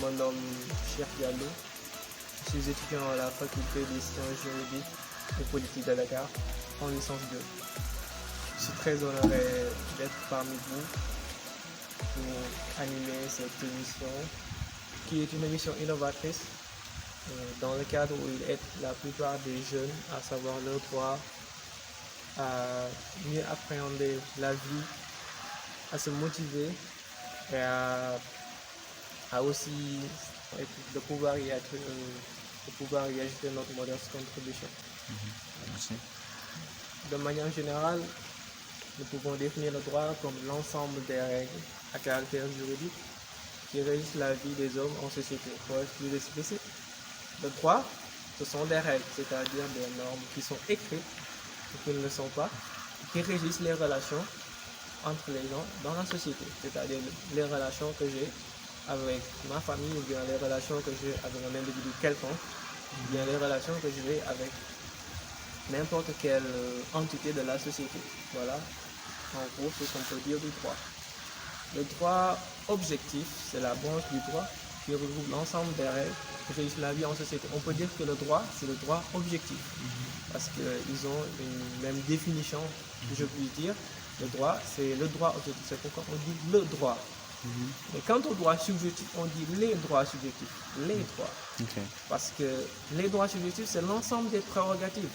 me nomme Cheikh Diallo. Je suis étudiant à la faculté des sciences juridiques et politiques de Dakar en licence 2. Je suis très honoré d'être parmi vous pour animer cette émission qui est une émission innovatrice dans le cadre où il aide la plupart des jeunes à savoir leurs droits, à mieux appréhender la vie, à se motiver et à aussi de pouvoir y ajouter notre modeste contribution. Merci. De manière générale, nous pouvons définir le droit comme l'ensemble des règles à caractère juridique qui régissent la vie des hommes en société. Pour être plus explicite, le droit, ce sont des règles, c'est-à-dire des normes qui sont écrites ou qui ne le sont pas, qui régissent les relations entre les gens dans la société, c'est-à-dire les relations que j'ai avec ma famille ou bien les relations que j'ai avec un individu quelconque, ou bien les relations que j'ai avec n'importe quelle entité de la société. Voilà, en gros, ce qu'on peut dire du droit. Le droit objectif, c'est la branche du droit qui regroupe l'ensemble des règles qui régissent la vie en société. On peut dire que le droit, c'est le droit objectif, parce qu'ils ont une même définition, je puis dire. Le droit, c'est le droit objectif, c'est pourquoi on dit le droit. Mais quant au droit subjectif, on dit les droits subjectifs, les droits. Okay. Parce que les droits subjectifs, c'est l'ensemble des prérogatives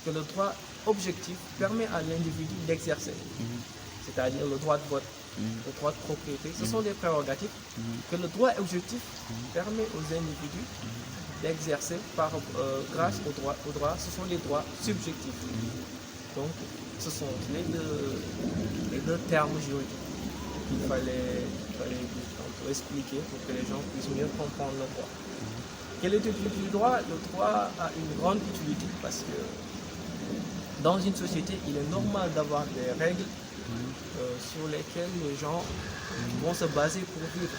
que le droit objectif permet à l'individu d'exercer. C'est-à-dire le droit de vote, le droit de propriété, ce sont des prérogatives que le droit objectif permet aux individus d'exercer grâce au droit. Ce sont les droits subjectifs. Donc, ce sont les deux termes juridiques qu'il fallait expliquer pour que les gens puissent mieux comprendre le droit. Quelle est l'utilité du droit? Le droit a une grande utilité parce que dans une société, il est normal d'avoir des règles sur lesquelles les gens vont se baser pour vivre.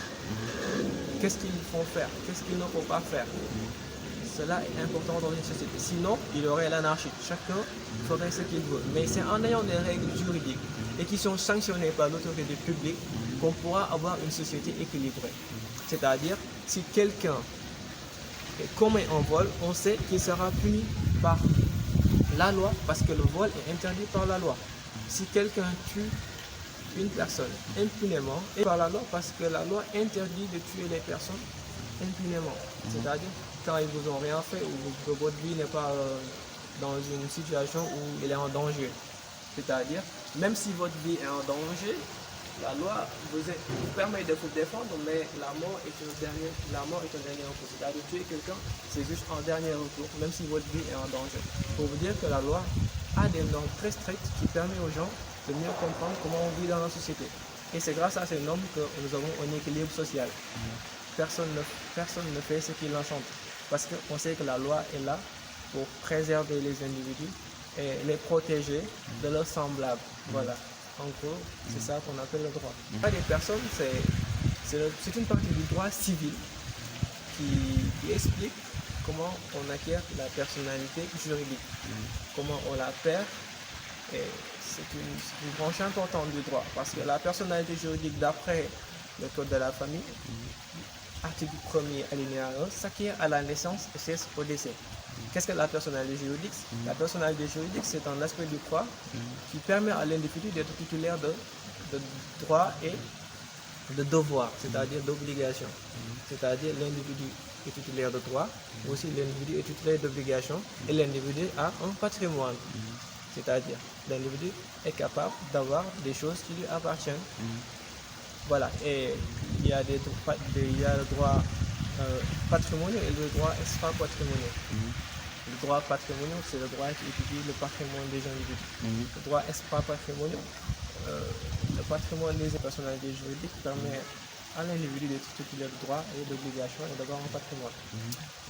Qu'est-ce qu'ils font faire? Qu'est-ce qu'ils ne faut pas faire? Cela est important dans une société. Sinon, il y aurait l'anarchie. Chacun ferait ce qu'il veut. Mais c'est en ayant des règles juridiques et qui sont sanctionnées par l'autorité publique qu'on pourra avoir une société équilibrée. C'est-à-dire, si quelqu'un commet un vol, on sait qu'il sera puni par la loi parce que le vol est interdit par la loi. Si quelqu'un tue une personne impunément, et par la loi parce que la loi interdit de tuer les personnes impunément. C'est-à-dire quand ils vous ont rien fait ou que votre vie n'est pas dans une situation où il est en danger. C'est-à-dire, même si votre vie est en danger, la loi vous permet de vous défendre, mais la mort est un dernier recours. C'est-à-dire tuer quelqu'un, c'est juste un dernier recours, même si votre vie est en danger. Pour vous dire que la loi a des normes très strictes qui permettent aux gens de mieux comprendre comment on vit dans la société. Et c'est grâce à ces normes que nous avons un équilibre social. Personne ne fait ce qui l'enchante. Parce qu'on sait que la loi est là pour préserver les individus et les protéger de leurs semblables. Voilà. En gros, c'est ça qu'on appelle le droit. Les personnes, c'est une partie du droit civil qui explique comment on acquiert la personnalité juridique, comment on la perd. Et c'est une branche importante du droit parce que la personnalité juridique, d'après le code de la famille, article 1er alinéa 1, s'acquiert à la naissance et cesse au décès. Qu'est-ce que la personnalité juridique? La personnalité juridique, c'est un aspect du droit qui permet à l'individu d'être titulaire de droits et de devoirs, c'est-à-dire d'obligations. C'est-à-dire l'individu est titulaire de droits, aussi l'individu est titulaire d'obligations et l'individu a un patrimoine. C'est-à-dire l'individu est capable d'avoir des choses qui lui appartiennent. Voilà, et il y a le droit patrimonial et le droit extra-patrimonial. Le droit patrimonial, c'est le droit qui étudie le patrimoine des individus. Le droit extra-patrimonial, le patrimoine des personnalités juridiques permet à l'individu d'être titulaire de droits et d'obligations et d'avoir un patrimoine.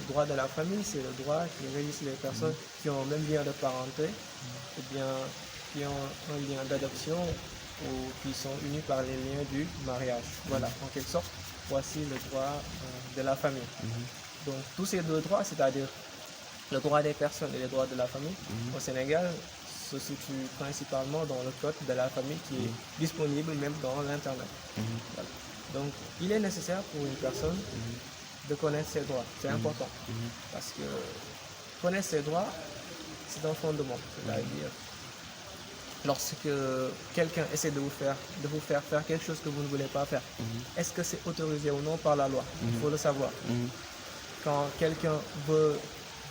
Le droit de la famille, c'est le droit qui régisse les personnes qui ont le même lien de parenté, ou bien qui ont un lien d'adoption, ou qui sont unis par les liens du mariage. Voilà, en quelque sorte, voici le droit de la famille. Donc, tous ces deux droits, c'est-à-dire le droit des personnes et le droit de la famille, au Sénégal, se situe principalement dans le code de la famille qui est disponible même dans l'Internet. Voilà. Donc, il est nécessaire pour une personne de connaître ses droits. C'est important. Parce que connaître ses droits, c'est un fondement. C'est-à-dire, lorsque quelqu'un essaie de vous faire faire quelque chose que vous ne voulez pas faire, est-ce que c'est autorisé ou non par la loi? Il faut le savoir. Quand quelqu'un veut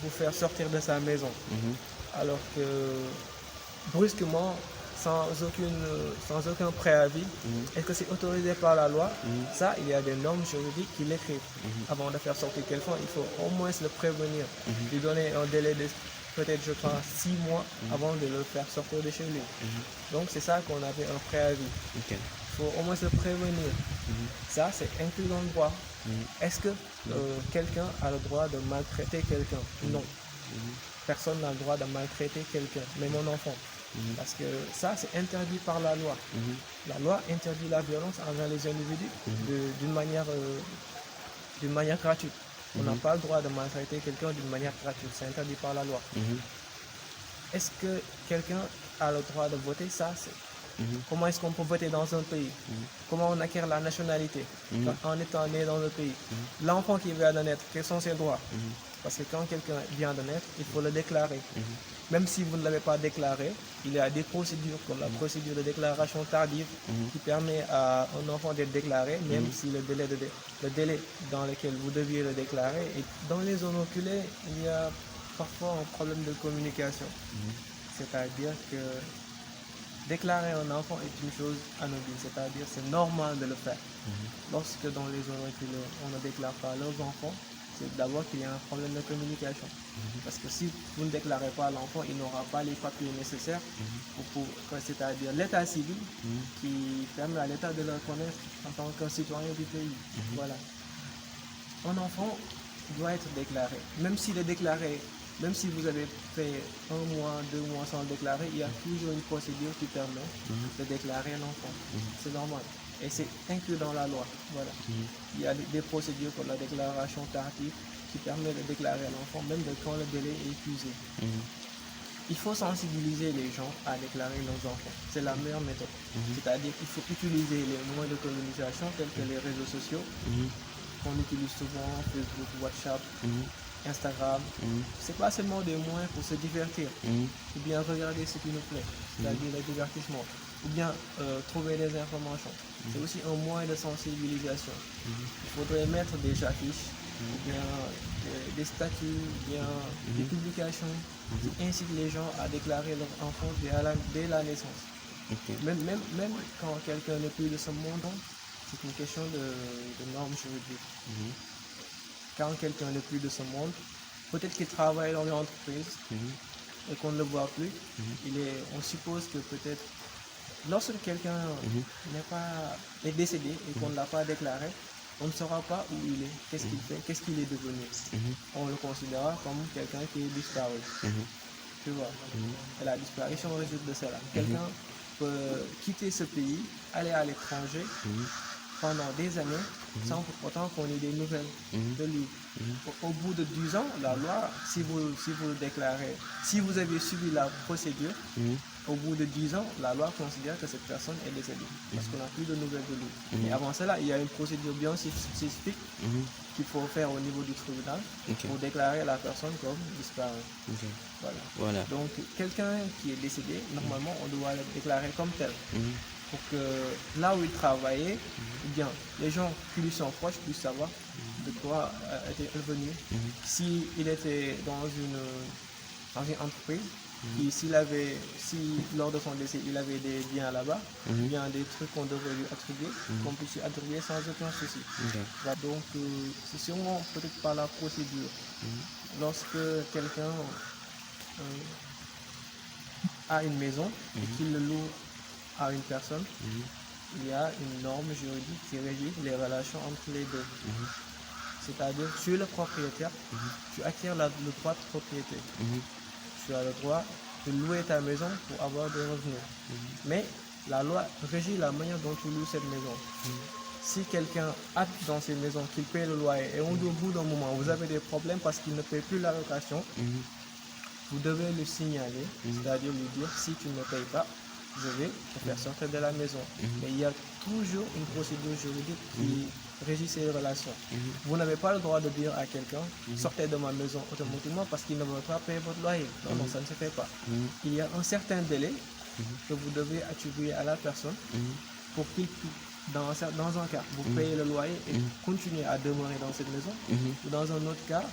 vous faire sortir de sa maison, alors que brusquement, sans aucun préavis, est-ce que c'est autorisé par la loi? Ça, il y a des normes juridiques qui l'écrivent. Avant de faire sortir quelqu'un, il faut au moins le prévenir, lui donner un délai de peut-être, je crois, 6 mois avant de le faire sortir de chez lui. Donc, c'est ça qu'on appelle un préavis. Il faut au moins se prévenir. Ça, c'est inclus dans le droit. Est-ce que quelqu'un a le droit de maltraiter quelqu'un? Non. Personne n'a le droit de maltraiter quelqu'un, même mon enfant. Parce que ça, c'est interdit par la loi. La loi interdit la violence envers les individus d'une manière gratuite. On n'a pas le droit de maltraiter quelqu'un d'une manière gratuite. C'est interdit par la loi. Est-ce que quelqu'un a le droit de voter? Ça, c'est... Comment est-ce qu'on peut voter dans un pays? Comment on acquiert la nationalité en étant né dans le pays? L'enfant qui vient de naître, quels sont ses droits? Parce que quand quelqu'un vient de naître, il faut le déclarer. Même si vous ne l'avez pas déclaré, il y a des procédures comme la procédure de déclaration tardive qui permet à un enfant d'être déclaré, même si le délai dans lequel vous deviez le déclarer. Et dans les zones reculées, il y a parfois un problème de communication. C'est-à-dire que déclarer un enfant est une chose anodine, c'est-à-dire c'est normal de le faire. Lorsque dans les zones reculées, on ne déclare pas leurs enfants, c'est d'abord qu'il y a un problème de communication. Parce que si vous ne déclarez pas l'enfant, il n'aura pas les papiers nécessaires, c'est-à-dire l'état civil qui permet à l'État de le reconnaître en tant que citoyen du pays. Voilà. Un enfant doit être déclaré. Même s'il est déclaré, même si vous avez fait 1 mois, 2 mois sans le déclarer, il y a toujours une procédure qui permet de déclarer l'enfant. C'est normal. Et c'est inclus dans la loi. Voilà. Il y a des procédures comme la déclaration tardive qui permet de déclarer l'enfant, même quand le délai est épuisé. Il faut sensibiliser les gens à déclarer leurs enfants. C'est la meilleure méthode. C'est-à-dire qu'il faut utiliser les moyens de communication tels que les réseaux sociaux, qu'on utilise souvent, Facebook, WhatsApp, Instagram. C'est pas seulement des moyens pour se divertir, ou bien regarder ce qui nous plaît, c'est-à-dire le divertissement, ou bien trouver des informations. C'est aussi un moyen de sensibilisation. Il faudrait mettre des affiches, ou bien des statuts, ou bien des publications qui incitent les gens à déclarer leur enfant dès la naissance. Même quand quelqu'un n'est plus de ce monde, c'est une question de normes juridiques. Quand quelqu'un n'est plus de ce monde, peut-être qu'il travaille dans une entreprise et qu'on ne le voit plus, on suppose que peut-être lorsque quelqu'un est décédé et qu'on ne l'a pas déclaré, on ne saura pas où il est, qu'est-ce qu'il fait, qu'est-ce qu'il est devenu. On le considérera comme quelqu'un qui est disparu. Tu vois. Et la disparition résulte de cela. Quelqu'un peut quitter ce pays, aller à l'étranger pendant des années sans pour autant qu'on ait des nouvelles de lui. Au bout de 10 ans, la loi, si vous le déclarez, si vous avez suivi la procédure, au bout de 10 ans, la loi considère que cette personne est décédée parce qu'on n'a plus de nouvelles de lui. Et avant cela, il y a une procédure bien spécifique qu'il faut faire au niveau du tribunal pour déclarer la personne comme disparue. Voilà. Donc, quelqu'un qui est décédé, normalement, on doit le déclarer comme tel. Pour que là où il travaillait, ou bien les gens qui lui sont proches puissent savoir de quoi était revenu. S'il était dans une entreprise, si lors de son décès il avait des biens là-bas, ou bien des trucs qu'on devrait lui attribuer, qu'on puisse lui attribuer sans aucun souci. Donc c'est sûrement peut-être par la procédure. Lorsque quelqu'un a une maison et qu'il le loue à une personne, il y a une norme juridique qui régit les relations entre les deux. C'est-à-dire, tu es le propriétaire, tu acquiers le droit de propriété. Tu as le droit de louer ta maison pour avoir des revenus. Mais la loi régit la manière dont tu loues cette maison. Si quelqu'un habite dans ces maisons, qu'il paye le loyer, et au bout d'un moment, vous avez des problèmes parce qu'il ne paye plus la location, vous devez le signaler, c'est-à-dire lui dire, si tu ne payes pas, je vais te faire sortir de la maison. Mais il y a toujours une procédure juridique qui régit ces relations. Vous n'avez pas le droit de dire à quelqu'un, sortez de ma maison automatiquement parce qu'il ne veut pas payer votre loyer. Non, non, ça ne se fait pas. Il y a un certain délai que vous devez attribuer à la personne pour qu'il puisse, dans un cas, vous payez le loyer et continuez à demeurer dans cette maison, ou dans un autre cas,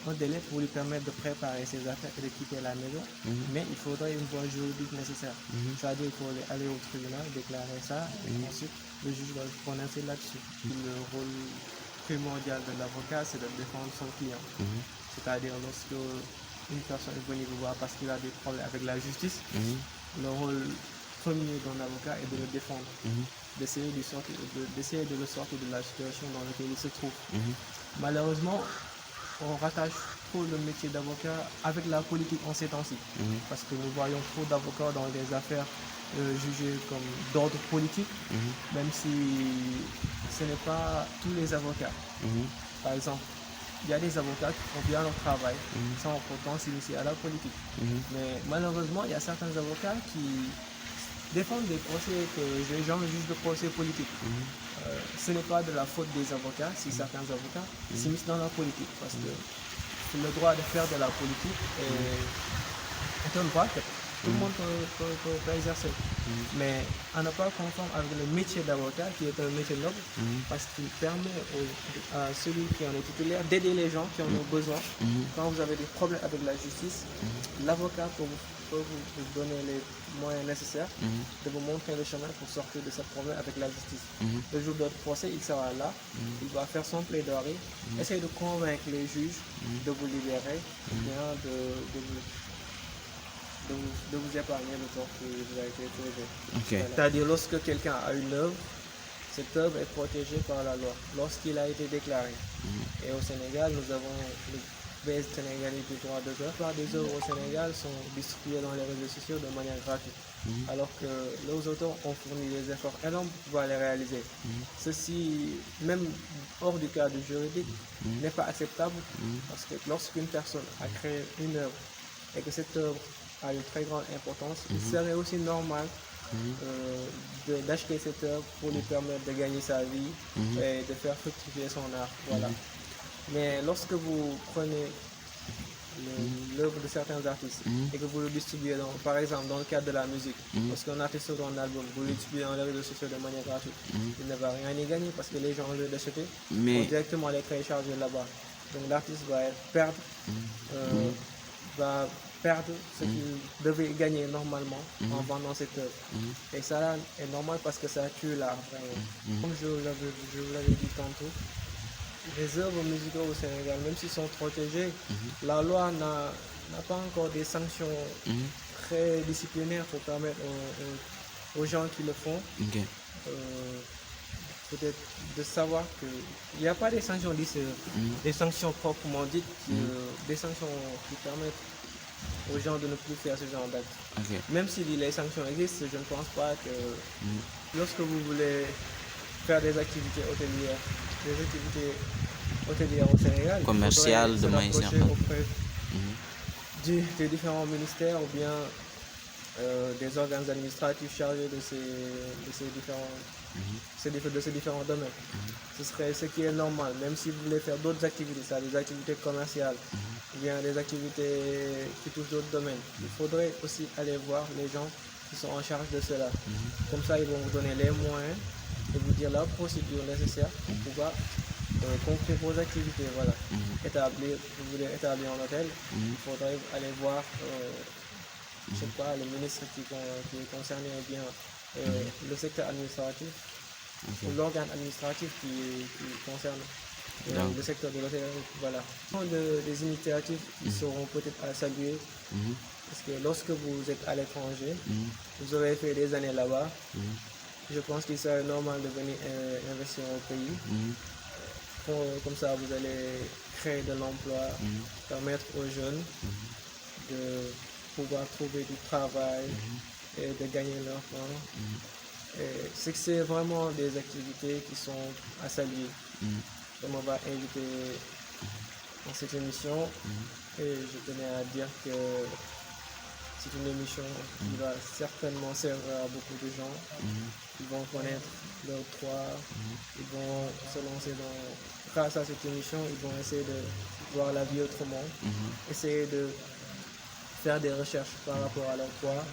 un délai pour lui permettre de préparer ses affaires et de quitter la maison, mais il faudrait une voie juridique nécessaire. C'est-à-dire qu'il faut aller au tribunal, déclarer ça, et ensuite le juge va se prononcer là-dessus. Le rôle primordial de l'avocat, c'est de défendre son client. C'est-à-dire lorsque une personne est venue vous voir parce qu'il a des problèmes avec la justice, le rôle premier d'un avocat est de le défendre, d'essayer de le sortir de la situation dans laquelle il se trouve. Malheureusement, on rattache trop le métier d'avocat avec la politique en ces temps-ci, parce que nous voyons trop d'avocats dans des affaires jugées comme d'ordre politique, même si ce n'est pas tous les avocats. Par exemple, il y a des avocats qui font bien leur travail sans pourtant s'initier à la politique. Mais malheureusement, il y a certains avocats qui défendre des procès que les gens jugent de procès politiques. Ce n'est pas de la faute des avocats si certains avocats s'immiscent dans la politique, parce que le droit de faire de la politique est un droit que tout le monde peut exercer. Mais on n'a pas conforme avec le métier d'avocat, qui est un métier noble, parce qu'il permet à celui qui en est titulaire d'aider les gens qui en ont besoin. Quand vous avez des problèmes avec la justice, l'avocat peut vous donner les moyens nécessaires de vous montrer le chemin pour sortir de ce problème avec la justice. Le jour de votre procès, il sera là, il va faire son plaidoirie, essayer de convaincre les juges de vous libérer, bien de vous épargner le temps qui vous a été causé. C'est-à-dire, lorsque quelqu'un a une œuvre, cette œuvre est protégée par la loi lorsqu'il a été déclaré. Et au Sénégal, nous avons le BS sénégalais du droit d'auteur. La plupart des œuvres au Sénégal sont distribuées dans les réseaux sociaux de manière gratuite, alors que les auteurs ont fourni des efforts énormes pour pouvoir les réaliser. Ceci, même hors du cadre juridique, n'est pas acceptable, parce que lorsqu'une personne a créé une œuvre et que cette œuvre a une très grande importance, il serait aussi normal d'acheter cette œuvre pour lui permettre de gagner sa vie et de faire fructifier son art. Voilà. Mais lorsque vous prenez l'œuvre de certains artistes et que vous le distribuez, par exemple dans le cadre de la musique, lorsqu'un artiste sort un album, vous le distribuez dans les réseaux sociaux de manière gratuite, il ne va rien y gagner, parce que les gens, au lieu d'acheter, vont directement les télécharger là-bas. Donc l'artiste va perdre ce qu'il devait gagner normalement en vendant cette œuvre. Et ça est normal, parce que ça tue l'art. Comme je vous l'avais dit tantôt, les œuvres musicales au Sénégal, même s'ils sont protégés, la loi n'a pas encore des sanctions très disciplinaires pour permettre aux gens qui le font peut-être de savoir qu'il n'y a pas des sanctions des sanctions proprement dites, des sanctions qui permettent aux gens de ne plus faire ce genre d'actes. Même si les sanctions existent, je ne pense pas que lorsque vous voulez faire des activités hôtelières au Sénégal, commerciales de maïs auprès des différents ministères ou bien des organes administratifs chargés de ces différents domaines. Ce serait ce qui est normal, même si vous voulez faire d'autres activités, des activités commerciales, ou bien des activités qui touchent d'autres domaines. Il faudrait aussi aller voir les gens qui sont en charge de cela. Comme ça, ils vont vous donner les moyens de vous dire la procédure nécessaire pour pouvoir conclure vos activités. Voilà. Vous voulez établir un hôtel, il faudrait aller voir je sais pas, le ministre qui est concerné, ou bien le secteur administratif, ou l'organe administratif qui concerne le secteur de l'hôtellerie. Voilà. Des initiatives qui seront peut-être à saluer, parce que lorsque vous êtes à l'étranger, vous avez fait des années là-bas, je pense qu'il serait normal de venir investir au pays. Comme ça, vous allez créer de l'emploi, permettre aux jeunes de pouvoir trouver du travail et de gagner leur temps. C'est vraiment des activités qui sont à saluer. Donc on va inviter dans cette émission, et je tenais à dire que c'est une émission qui va certainement servir à beaucoup de gens. Ils vont connaître leurs droits, ils vont se lancer grâce à cette émission, ils vont essayer de voir la vie autrement, essayer de faire des recherches par rapport à leurs droits,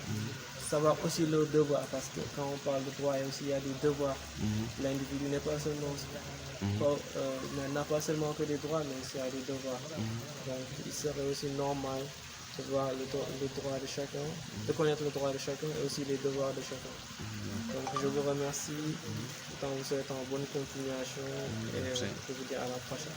savoir aussi leurs devoirs, parce que quand on parle de droits, il y a des devoirs. L'individu n'est pas seulement n'a pas seulement que des droits, mais aussi des devoirs. Donc il serait aussi normal de voir le droit de chacun, de connaître le droit de chacun et aussi les devoirs de chacun. Donc je vous remercie, tout en vous souhaitant bonne continuation et je vous dis à la prochaine.